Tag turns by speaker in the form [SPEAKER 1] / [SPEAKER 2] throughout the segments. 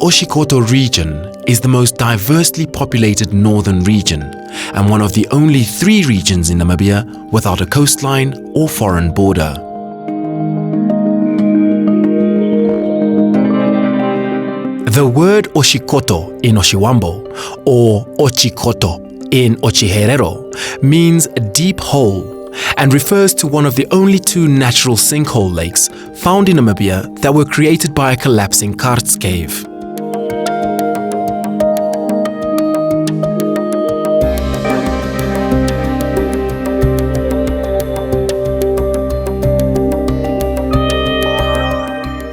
[SPEAKER 1] Oshikoto Region is the most diversely populated northern region and one of the only 3 regions in Namibia without a coastline or foreign border. The word Oshikoto in Oshiwambo or Ochikoto in Ochiherero means deep hole and refers to one of the only 2 natural sinkhole lakes found in Namibia that were created by a collapsing karst cave.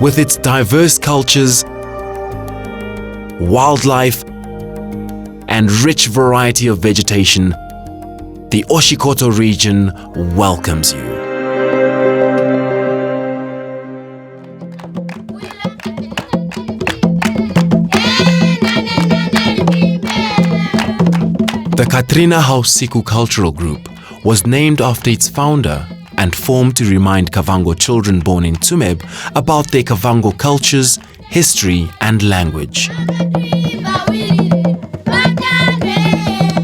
[SPEAKER 1] With its diverse cultures, wildlife, and rich variety of vegetation, the Oshikoto region welcomes you. The Katrina House Siku Cultural Group was named after its founder and formed to remind Kavango children born in Tsumeb about their Kavango cultures, history and language.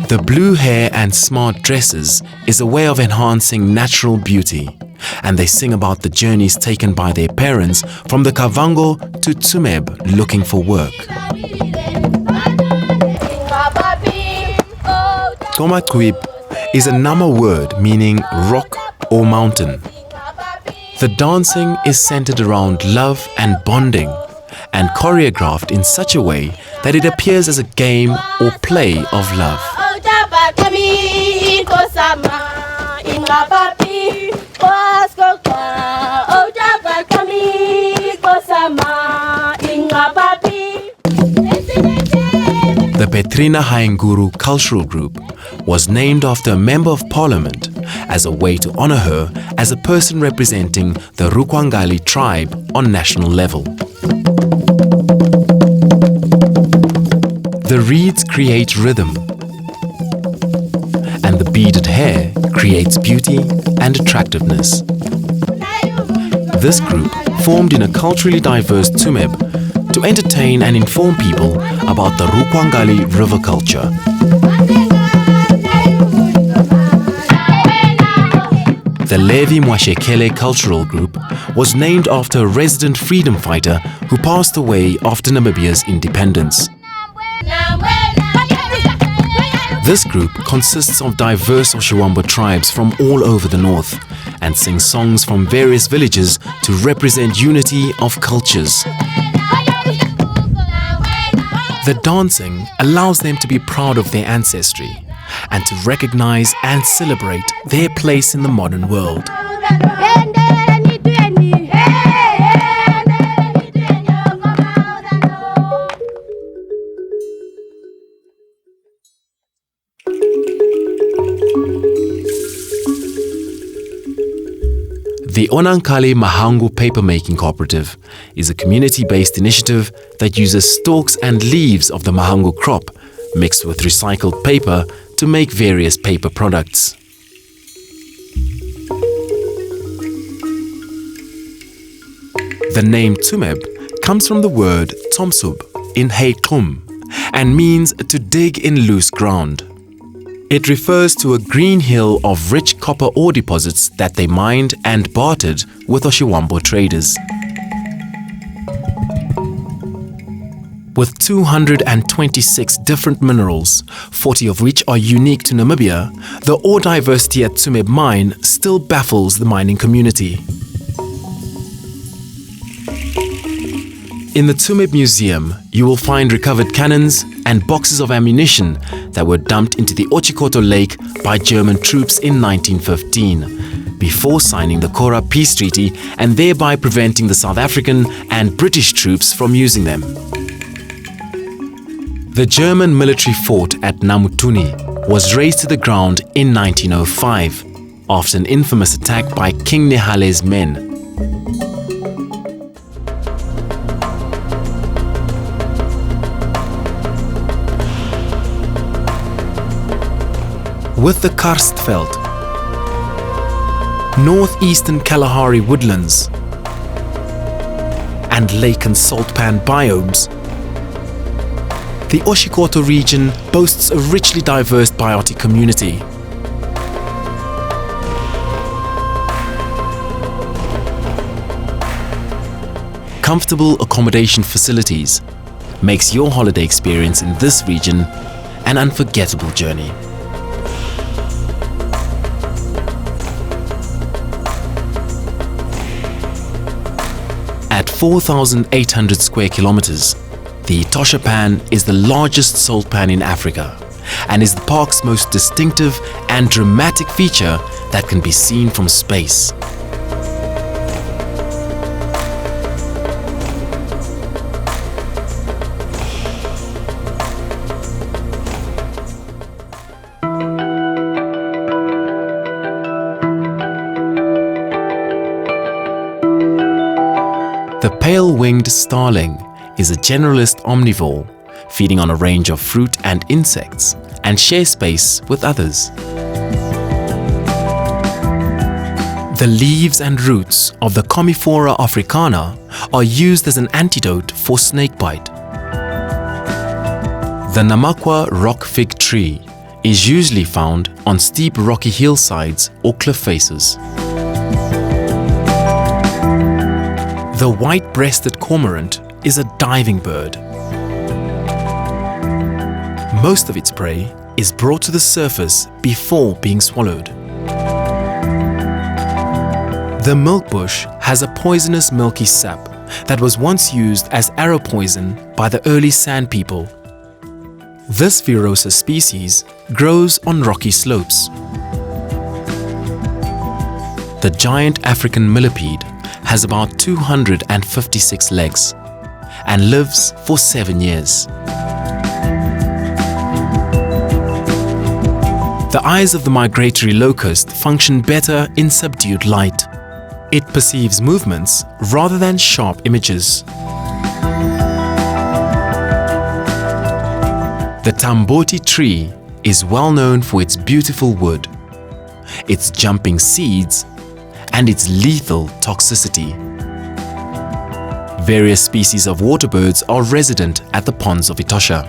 [SPEAKER 1] The blue hair and smart dresses is a way of enhancing natural beauty, and they sing about the journeys taken by their parents from the Kavango to Tsumeb looking for work. Tomakwib is a Nama word meaning rock or mountain. The dancing is centered around love and bonding and choreographed in such a way that it appears as a game or play of love. The Petrina Hainguru Cultural Group was named after a member of parliament as a way to honor her as a person representing the Rukwangali tribe on national level. The reeds create rhythm, and the beaded hair creates beauty and attractiveness. This group formed in a culturally diverse Tsumeb to entertain and inform people about the Rukwangali river culture. The Levi Mwashekele Cultural Group was named after a resident freedom fighter who passed away after Namibia's independence. This group consists of diverse Oshiwambo tribes from all over the north and sings songs from various villages to represent unity of cultures. The dancing allows them to be proud of their ancestry and to recognize and celebrate their place in the modern world. The Onankali Mahangu Papermaking Cooperative is a community-based initiative that uses stalks and leaves of the Mahangu crop mixed with recycled paper to make various paper products. The name Tsumeb comes from the word Tomsub in Heikum and means to dig in loose ground. It refers to a green hill of rich copper ore deposits that they mined and bartered with Oshiwambo traders. With 226 different minerals, 40 of which are unique to Namibia, the ore diversity at Tsumeb mine still baffles the mining community. In the Tsumeb Museum, you will find recovered cannons and boxes of ammunition that were dumped into the Oshikoto Lake by German troops in 1915, before signing the Kora Peace Treaty and thereby preventing the South African and British troops from using them. The German military fort at Namutuni was razed to the ground in 1905 after an infamous attack by King Nehale's men. With the Karstfeld, northeastern Kalahari woodlands, and lake and salt pan biomes, The Oshikoto region boasts a richly diverse biotic community. Comfortable accommodation facilities makes your holiday experience in this region an unforgettable journey. At 4,800 square kilometers, the Etosha Pan is the largest salt pan in Africa and is the park's most distinctive and dramatic feature that can be seen from space. The pale-winged starling is a generalist omnivore, feeding on a range of fruit and insects, and shares space with others. The leaves and roots of the Commiphora africana are used as an antidote for snakebite. The Namakwa rock fig tree is usually found on steep rocky hillsides or cliff faces. The white-breasted cormorant is a diving bird. Most of its prey is brought to the surface before being swallowed. The milkbush has a poisonous milky sap that was once used as arrow poison by the early Sand people. This Virosa species grows on rocky slopes. The giant African millipede has about 256 legs and lives for 7 years. The eyes of the migratory locust function better in subdued light. It perceives movements rather than sharp images. The Tamboti tree is well known for its beautiful wood, its jumping seeds, and its lethal toxicity. Various species of waterbirds are resident at the ponds of Etosha.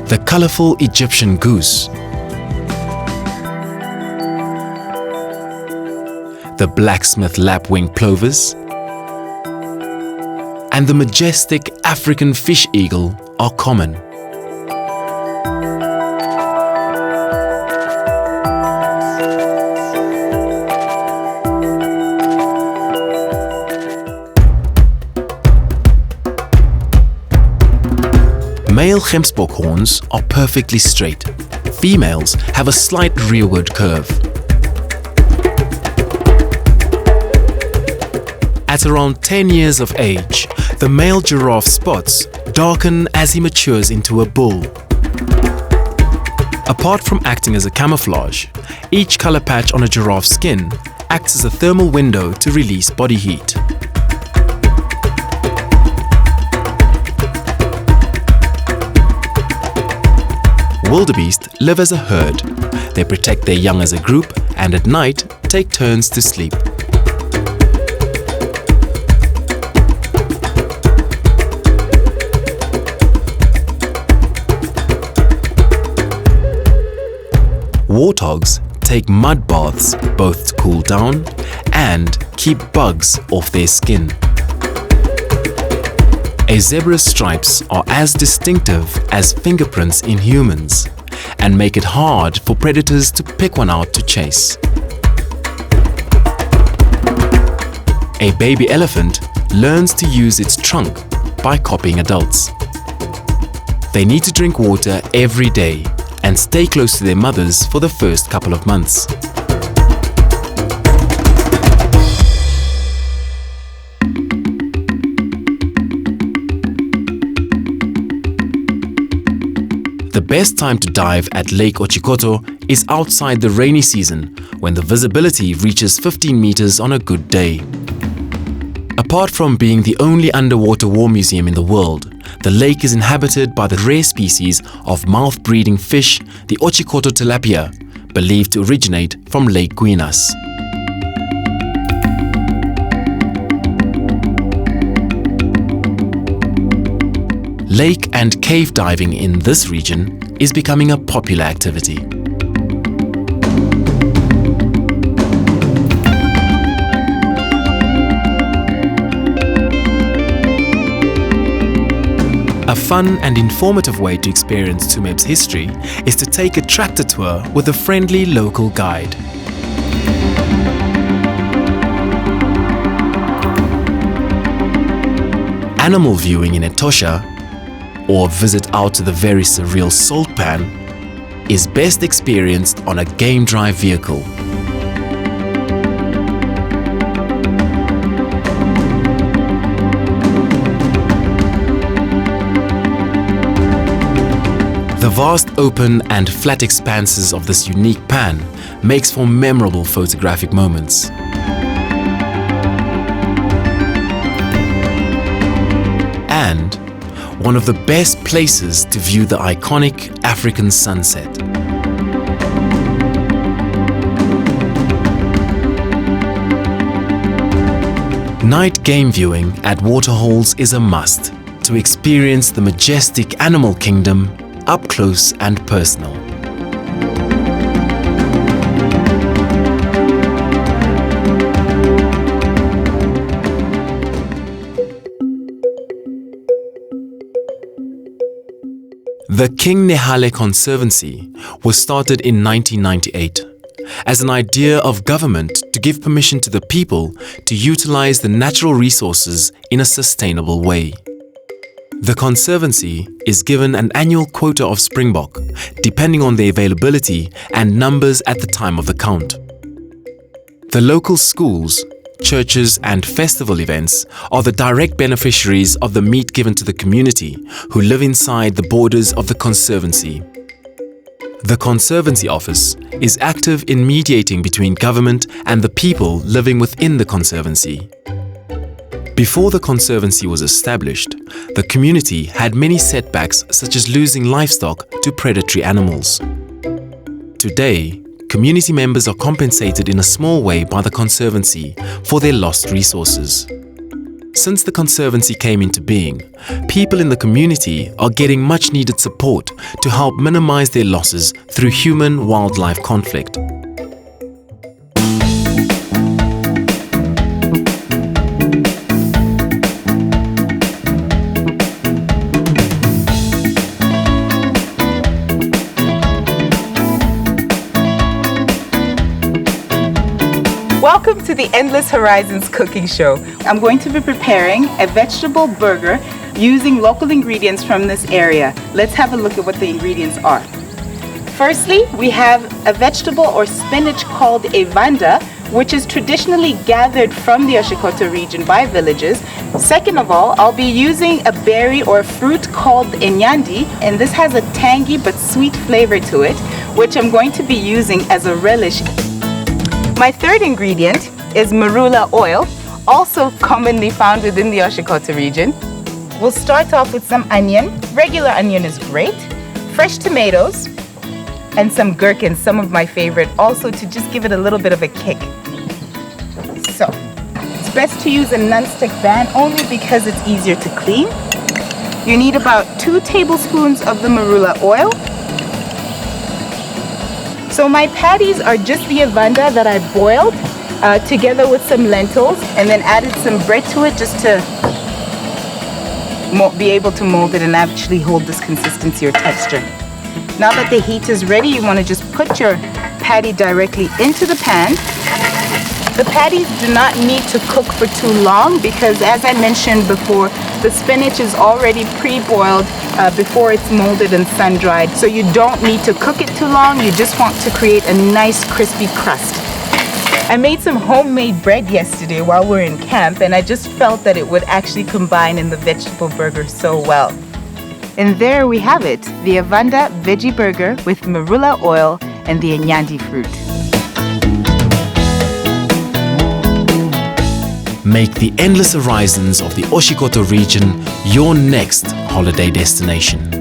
[SPEAKER 1] The colorful Egyptian goose, the blacksmith lapwing plovers, and the majestic African fish eagle are common. Male gemsbok horns are perfectly straight. Females have a slight rearward curve. At around 10 years of age, the male giraffe spots darken as he matures into a bull. Apart from acting as a camouflage, each color patch on a giraffe's skin acts as a thermal window to release body heat. Wildebeest live as a herd. They protect their young as a group and at night take turns to sleep. Warthogs take mud baths both to cool down and keep bugs off their skin. A zebra's stripes are as distinctive as fingerprints in humans and make it hard for predators to pick one out to chase. A baby elephant learns to use its trunk by copying adults. They need to drink water every day and stay close to their mothers for the first couple of months. The best time to dive at Lake Oshikoto is outside the rainy season, when the visibility reaches 15 meters on a good day. Apart from being the only underwater war museum in the world, the lake is inhabited by the rare species of mouth-breathing fish, the Oshikoto tilapia, believed to originate from Lake Guinas. Lake and cave diving in this region is becoming a popular activity. A fun and informative way to experience Tsumeb's history is to take a tractor tour with a friendly local guide. Animal viewing in Etosha, or a visit out to the very surreal salt pan, is best experienced on a game drive vehicle. The vast open and flat expanses of this unique pan makes for memorable photographic moments. And one of the best places to view the iconic African sunset. Night game viewing at waterholes is a must to experience the majestic animal kingdom up close and personal. The King Nehale Conservancy was started in 1998 as an idea of government to give permission to the people to utilize the natural resources in a sustainable way. The Conservancy is given an annual quota of springbok, depending on the availability and numbers at the time of the count. The local schools, churches and festival events are the direct beneficiaries of the meat given to the community who live inside the borders of the Conservancy. The Conservancy Office is active in mediating between government and the people living within the Conservancy. Before the Conservancy was established, the community had many setbacks such as losing livestock to predatory animals. Today, community members are compensated in a small way by the Conservancy for their lost resources. Since the Conservancy came into being, people in the community are getting much needed support to help minimize their losses through human-wildlife conflict.
[SPEAKER 2] Welcome to the Endless Horizons cooking show. I'm going to be preparing a vegetable burger using local ingredients from this area. Let's have a look at what the ingredients are. Firstly, we have a vegetable or spinach called evanda, which is traditionally gathered from the Oshikoto region by villagers. Second of all, I'll be using a berry or fruit called enyandi, and this has a tangy but sweet flavor to it, which I'm going to be using as a relish. My third ingredient is marula oil, also commonly found within the Oshikoto region. We'll start off with some onion. Regular onion is great. Fresh tomatoes and some gherkins, some of my favorite, also to just give it a little bit of a kick. So, it's best to use a non-stick pan only because it's easier to clean. You need about 2 tablespoons of the marula oil. So my patties are just the evanda that I boiled together with some lentils and then added some bread to it just to be able to mold it and actually hold this consistency or texture. Now that the heat is ready, you want to just put your patty directly into the pan. The patties do not need to cook for too long because, as I mentioned before, the spinach is already pre-boiled before it's molded and sun-dried. So you don't need to cook it too long, you just want to create a nice crispy crust. I made some homemade bread yesterday while we were in camp, and I just felt that it would actually combine in the vegetable burger so well. And there we have it, the evanda veggie burger with marula oil and the enyandi fruit.
[SPEAKER 1] Make the endless horizons of the Oshikoto region your next holiday destination.